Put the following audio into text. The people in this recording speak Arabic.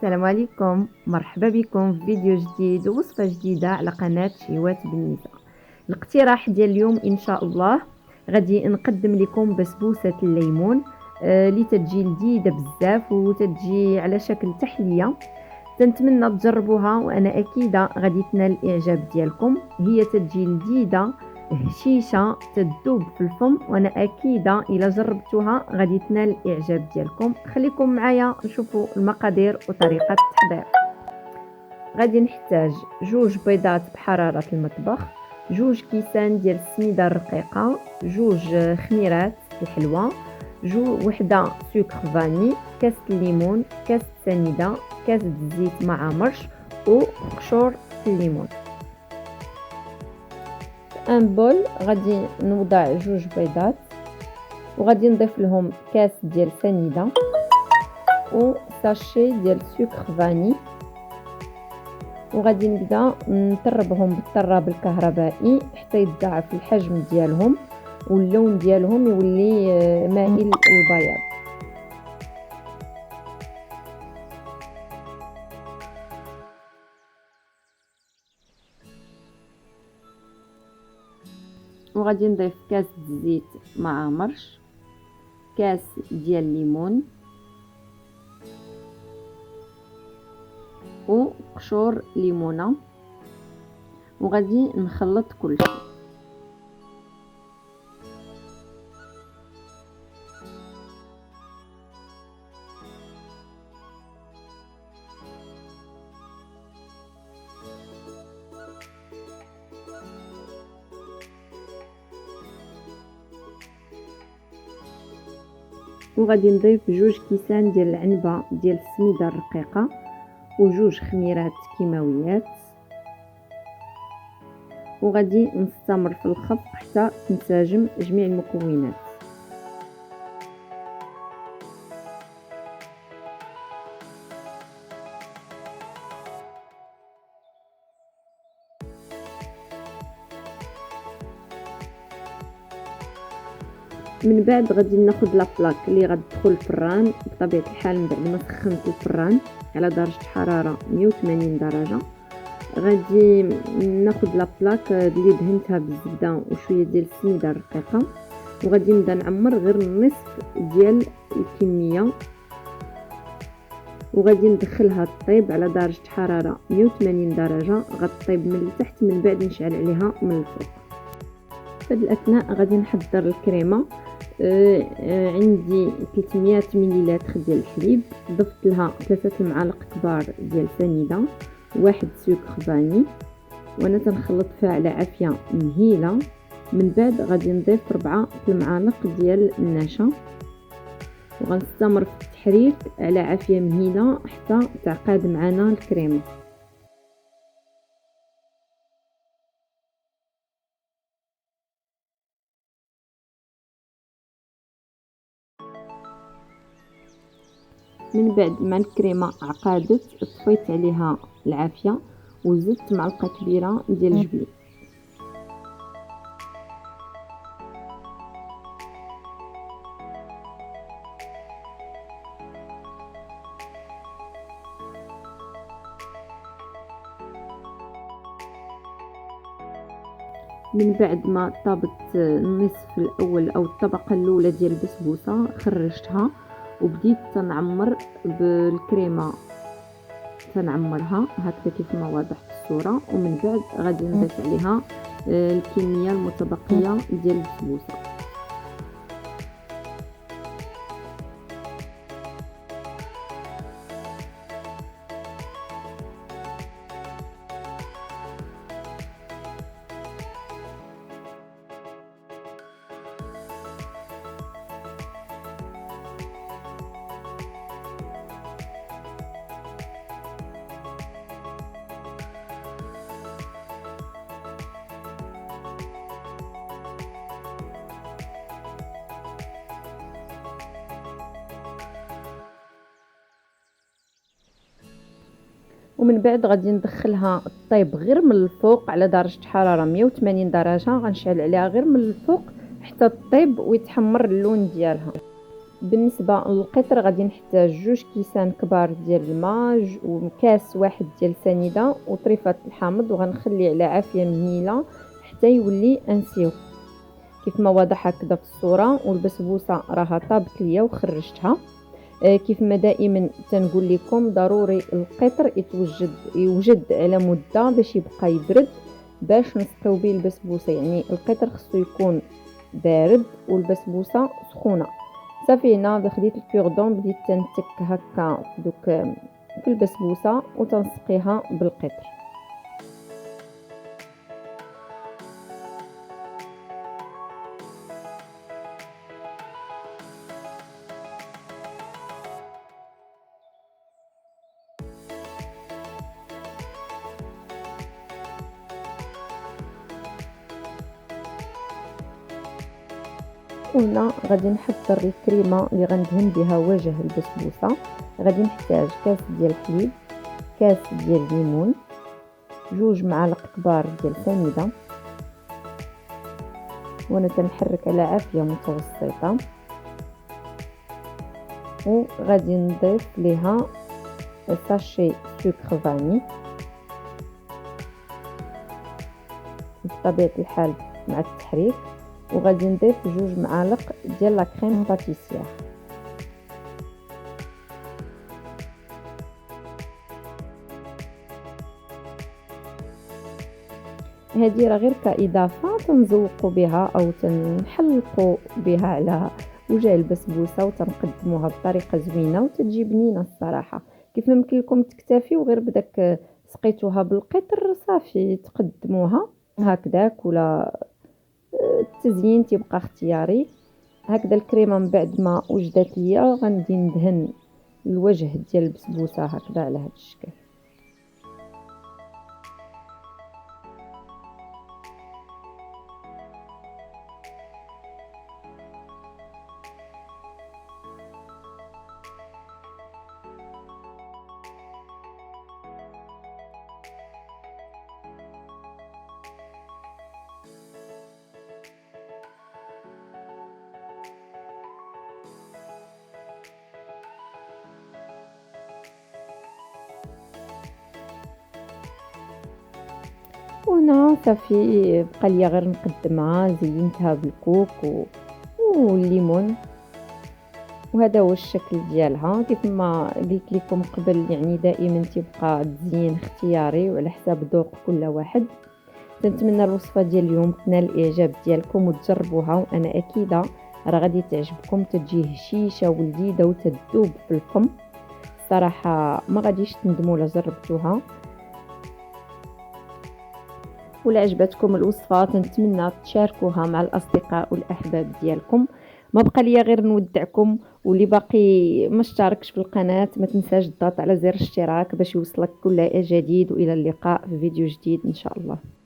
السلام عليكم، مرحبا بكم في فيديو جديد ووصفة جديدة على قناة شهوات بالنساء. الاقتراح ديال اليوم ان شاء الله غادي نقدم لكم بسبوسة الليمون اللي تتجي لذيذة بزاف وتتجي على شكل تحلية. تنتمنى تجربوها وانا اكيده غادي تنال الاعجاب ديالكم. هي تتجي لذيذة هشيشه تذوب في الفم، وانا اكيده الا جربتوها غادي تنال الاعجاب ديالكم. خليكم معايا نشوفوا المقادير وطريقه التحضير. غادي نحتاج 2 بيضات بحراره المطبخ، 2 كيسان ديال السميده الرقيقه، 2 خميرات الحلوى، وحده سكر فاني، كاس الليمون، كاس سنيده، كاس الزيت مع مرش وقشور الليمون. ان بول غادي نوضع 2 بيضات وغادي نضيف لهم كاس ديال سنيده وساشي ديال سكر فاني، وغادي نبدا نطربهم بالطراب الكهربائي حتى يتضاعف الحجم ديالهم واللون ديالهم يولي مائل للبياض. وغادي نضيف كاس الزيت مع مرش، كاس ديال الليمون وقشور ليمونه، وغادي نخلط كل شيء. وغادي نضيف 2 كيسان ديال العنبه ديال السميده الرقيقه و2 خميرات كيماويات، وغادي نستمر في الخلط حتى تنسجم جميع المكونات. من بعد غادي ناخذ لابلاك اللي غتدخل الفران بطبيعه الحال من بعد ما سخنت الفران على درجه حراره 180 درجه. غادي ناخذ لابلاك اللي دهنتها بالزبده وشويه ديال السميده الرقيقه، وغادي نبدا نعمر غير النصف ديال الكميه، وغادي ندخلها طيب على درجه حراره 180 درجه. غطيب من التحت من بعد نشعل عليها من الفوق. في هذه الاثناء غادي نحضر الكريمه. عندي 300 مليلتر ديال الحليب، ضفت لها 3 معالق كبار ديال سنيده، 1 سكر فاني، وانا تنخلط فيها على عافيه مهيله. من بعد غادي نضيف 4 المعالق ديال النشا، وغنستمر في التحريك على عافيه مهيله حتى تعقد معنا الكريمه. من بعد ما الكريمه عقادت طفيت عليها العافيه وزدت معلقه كبيره ديال الجبن. من بعد ما طابت النصف الاول او الطبقه الاولى ديال البسبوسه خرجتها وبديت تنعمر بالكريمه، تنعمرها هكذا كيف ما واضح في الصوره. ومن بعد غادي نضيف عليها الكميه المتبقيه ديال البسبوسه. ومن بعد غادي ندخلها طيب غير من الفوق على درجه حراره 180 درجه. غنشعل عليها غير من الفوق حتى طيب ويتحمر اللون ديالها. بالنسبة للقطر غادي نحتاج 2 كيسان كبار ديال الماء وكاس واحد ديال سنيدة وطريفة الحامض، وغنخليه على عافية مهيلة حتى يولي انسيو كيف ما واضح هكذا في الصورة. والبسبوسة راها طابت ليا وخرجتها. كيف ما دائما تنقول لكم ضروري القطر يوجد على مدة باش يبقى يبرد باش نسقيو به البسبوسة، يعني القطر خصو يكون بارد والبسبوسة سخونة. صافي هنا خديت الكوردون بديت تنتك هكا في البسبوسة وتنسقيها بالقطر. وهنا غادي نحضر الكريمه اللي غندهن بها وجه البسبوسه. غادي نحتاج كاس ديال الحليب، كاس ديال الليمون، 2 معالق كبار ديال سنيده، وانا تنحرك على عافيه متوسطه. وغادي نضيف ليها ساشي سكر فاني بطبيعه الحال مع التحريك. وغادي نضيف 2 معالق ديال لا كريم باتيسير. هذه راه غير كاضافه تنزوقوا بها او تنحلقوا بها على وجه البسبوسه وتنقدموها بطريقه زوينه وتجي بنينه الصراحه. كيف ما يمكن لكم تكتفيو غير بداك سقيتوها بالقطر صافي تقدموها هكذاك، ولا التزيين تيبقى اختياري. هكذا الكريمه من بعد ما وجدت ليا غندي ندهن الوجه ديال البسبوسه هكذا على هذا الشكل. وهنا صافي بقى ليا غير نقدمها، زينتها بالكوك والليمون، وهذا هو الشكل ديالها. كيف ما قلت لكم قبل يعني دائما تبقى التزيين اختياري وعلى حساب ذوق كل واحد. نتمنى الوصفه ديال اليوم تنال الاعجاب ديالكم وتجربوها، وانا اكيده راه غادي تعجبكم، تجي هشيشه ولذيذه وتذوب في الفم صراحه، ما غاديش تندموا الا جربتوها. ولا عجبتكم الوصفه نتمنى تشاركوها مع الاصدقاء والاحباب ديالكم. ما بقى ليا غير نودعكم، واللي باقي ما اشتركش في القناه ما تنساش تضغط على زر الاشتراك باش يوصلك كل جديد، والى اللقاء في فيديو جديد ان شاء الله.